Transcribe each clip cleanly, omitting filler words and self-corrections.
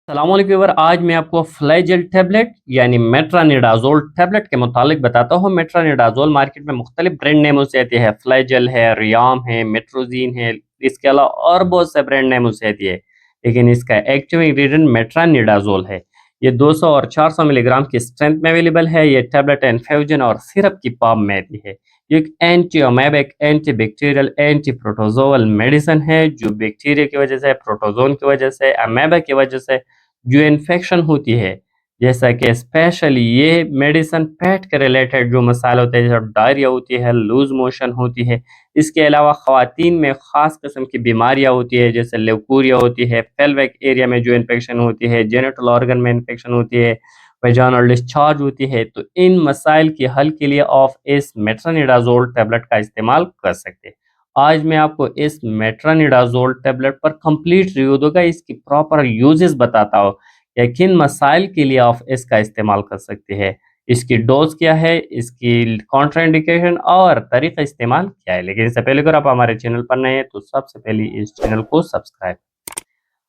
अस्सलामुअलैकुम व्यूअर, आज मैं आपको फ्लैजेल टैबलेट यानी मेट्रानिडाजोल टैबलेट के मुतालिक बताता हूँ। मेट्रानिडाजोल मार्केट में मुख्तलिफ ब्रांड नेमों से आती है। फ्लैजेल है, रियाम है, मेट्रोजीन है, इसके अलावा और बहुत से ब्रांड नेमों से आती है, लेकिन इसका एक्टिव इंग्रेडिएंट मेट्रानिडाजोल है। ये 200 और 400 मिलीग्राम की स्ट्रेंथ में अवेलेबल है। ये टैबलेट इन्फ्यूजन और सिरप की फॉर्म में आती है। ये एक anti amoebic, anti bacterial, anti protozoal medicine है जो बैक्टीरिया की वजह से, प्रोटोजोन की वजह से, अमेबा की वजह से जो इन्फेक्शन होती है, जैसा कि स्पेशली ये मेडिसिन पेट के रिलेटेड जो मसाले होते हैं, जैसे डायरिया होती है, लूज मोशन होती है। इसके अलावा ख़वातीन में ख़ास किस्म की बीमारियां होती है, जैसे ल्यूकोरिया होती है, पेल्विक एरिया में जो इन्फेक्शन होती है, जेनिटल ऑर्गन में इन्फेक्शन होती है, वेजाइनल डिस्चार्ज होती है, तो इन मसाइल के हल के लिए आप इस मेट्रानिडाजोल टैबलेट का इस्तेमाल कर सकते हैं। आज मैं आपको इस मेट्रानिडाजोल टैबलेट पर कंप्लीट रिव्यू दूंगा, इसकी प्रॉपर यूजेस बताता हूँ या किन मसाइल के लिए आप इसका इस्तेमाल कर सकते हैं, इसकी डोज क्या है, इसकी कॉन्ट्राइंडिकेशन और तरीका इस्तेमाल क्या है। लेकिन इससे पहले अगर आप हमारे चैनल पर नए हैं तो सबसे पहले इस चैनल को सब्सक्राइब।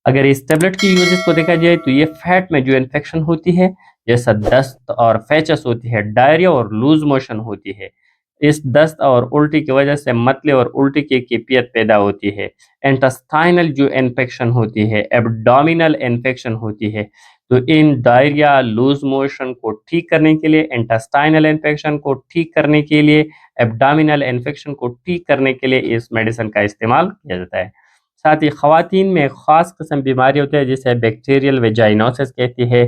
अगर इस टेबलेट की यूजेस को देखा जाए तो ये फैट में जो इन्फेक्शन होती है, जैसा दस्त और फैचस होती है, डायरिया और लूज मोशन होती है, इस दस्त और उल्टी की वजह से मतले और उल्टी की कैफियत पैदा होती है, इंटेस्टाइनल जो इन्फेक्शन होती है, एब्डोमिनल इन्फेक्शन होती है, तो इन डायरिया, लूज मोशन को ठीक करने के लिए, इंटेस्टाइनल इन्फेक्शन को ठीक करने के लिए, एब्डोमिनल इन्फेक्शन को ठीक करने के लिए इस मेडिसिन का इस्तेमाल किया जाता है। साथ ही ख़वातीन में ख़ास किस्म बीमारी होती है जिसे बैक्टीरियल वेजाइनोसिस कहती है,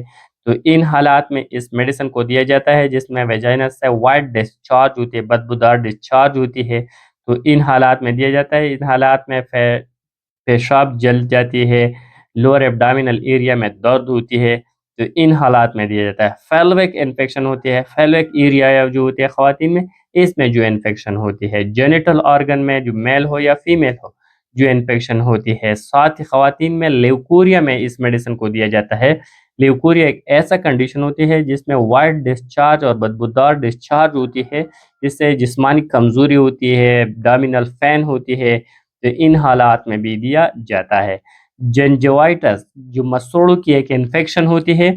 तो इन हालात में इस मेडिसिन को दिया जाता है जिसमें वेजाइनस से वाइट डिस्चार्ज होती है, बदबूदार डिस्चार्ज होती है, तो इन हालात में दिया जाता है। इन हालात में पेशाब जल जाती है, लोअर एब्डोमिनल एरिया में दर्द होती है, तो इन हालात में दिया जाता है। फेल्विक इन्फेक्शन होती है, फेल्विक एरिया जो होती है ख़वातीन में, इसमें जो इन्फेक्शन होती है, जेनिटल ऑर्गन में जो मेल हो या फीमेल हो जो इन्फेक्शन होती है, साथ ही ख़वातीन में ल्यूकोरिया में इस मेडिसिन को दिया जाता है। ल्यूकोरिया एक ऐसा कंडीशन होती है जिसमें वाइट डिस्चार्ज और बदबूदार डिस्चार्ज होती है, जिससे जिस्मानी कमज़ोरी होती है, एब्डोमिनल फैन होती है, तो इन हालात में भी दिया जाता है। जिंजिवाइटिस जो मसूड़ों की एक इन्फेक्शन होती है,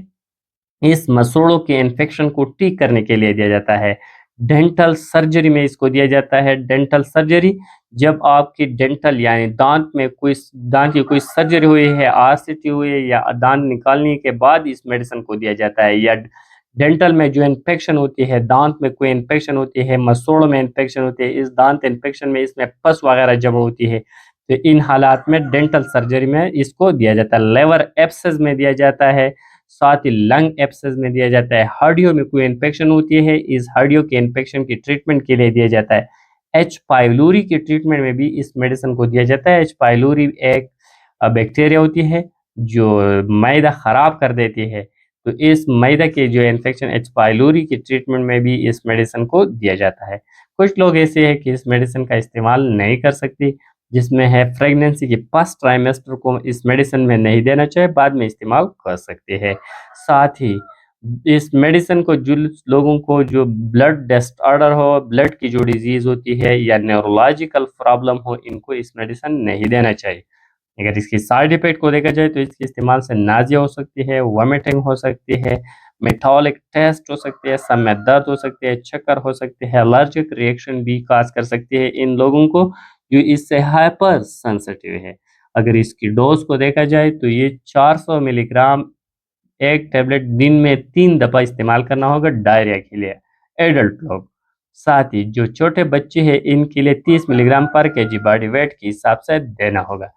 इस मसूड़ों के इन्फेक्शन को ठीक करने के लिए दिया जाता है। डेंटल सर्जरी में इसको दिया जाता है। डेंटल सर्जरी जब आपकी डेंटल यानी दांत में कोई दांत की कोई सर्जरी हुई है, आरसीटी हुई है या दांत निकालने के बाद इस मेडिसिन को दिया जाता है, या डेंटल में जो इन्फेक्शन होती है, दांत में कोई इन्फेक्शन होती है, मसूड़ों में इन्फेक्शन होती है, इस दांत इन्फेक्शन में इसमें पस वगैरह जमा होती है, तो इन हालात में डेंटल सर्जरी में इसको दिया जाता है। लेवर एब्सेस में दिया जाता है, साथ ही लंग एब्सेस में दिया जाता है। हड्डियों में कोई इन्फेक्शन होती है, इस हड्डियों के इन्फेक्शन की ट्रीटमेंट के लिए दिया जाता है। एच पाइलोरी की ट्रीटमेंट में भी इस मेडिसिन को दिया जाता है। एच पाइलोरी एक बैक्टीरिया होती है जो मैदा खराब कर देती है, तो इस मैदा के जो इन्फेक्शन एच पाइलोरी की ट्रीटमेंट में भी इस मेडिसिन को दिया जाता है। कुछ लोग ऐसे हैं कि इस मेडिसिन का इस्तेमाल नहीं कर सकते, जिसमें है प्रेगनेंसी के फर्स्ट ट्राइमेस्टर को इस मेडिसिन में नहीं देना चाहिए, बाद में इस्तेमाल कर सकते हैं। साथ ही इस मेडिसिन को जो लोगों को जो ब्लड डिसऑर्डर हो, ब्लड की जो डिजीज होती है या न्यूरोलॉजिकल प्रॉब्लम हो, इनको इस मेडिसिन नहीं देना चाहिए। अगर इसकी साइड इफेक्ट को देखा जाए तो इसके इस्तेमाल से नाज़िया हो सकती है, वॉमिटिंग हो सकती है, मेटाबॉलिक टेस्ट हो सकती है, सर में दर्द हो सकती है, चक्कर हो सकते हैं, एलर्जिक रिएक्शन भी काज कर सकती है इन लोगों को जो इससे हाइपर सेंसिटिव है। अगर इसकी डोज को देखा जाए तो ये 400 मिलीग्राम एक टैबलेट दिन में 3 दफ़ा इस्तेमाल करना होगा डायरिया के लिए, एडल्ट लोग। साथ ही जो छोटे बच्चे हैं इनके लिए 30 मिलीग्राम पर केजी बॉडी वेट के हिसाब से देना होगा।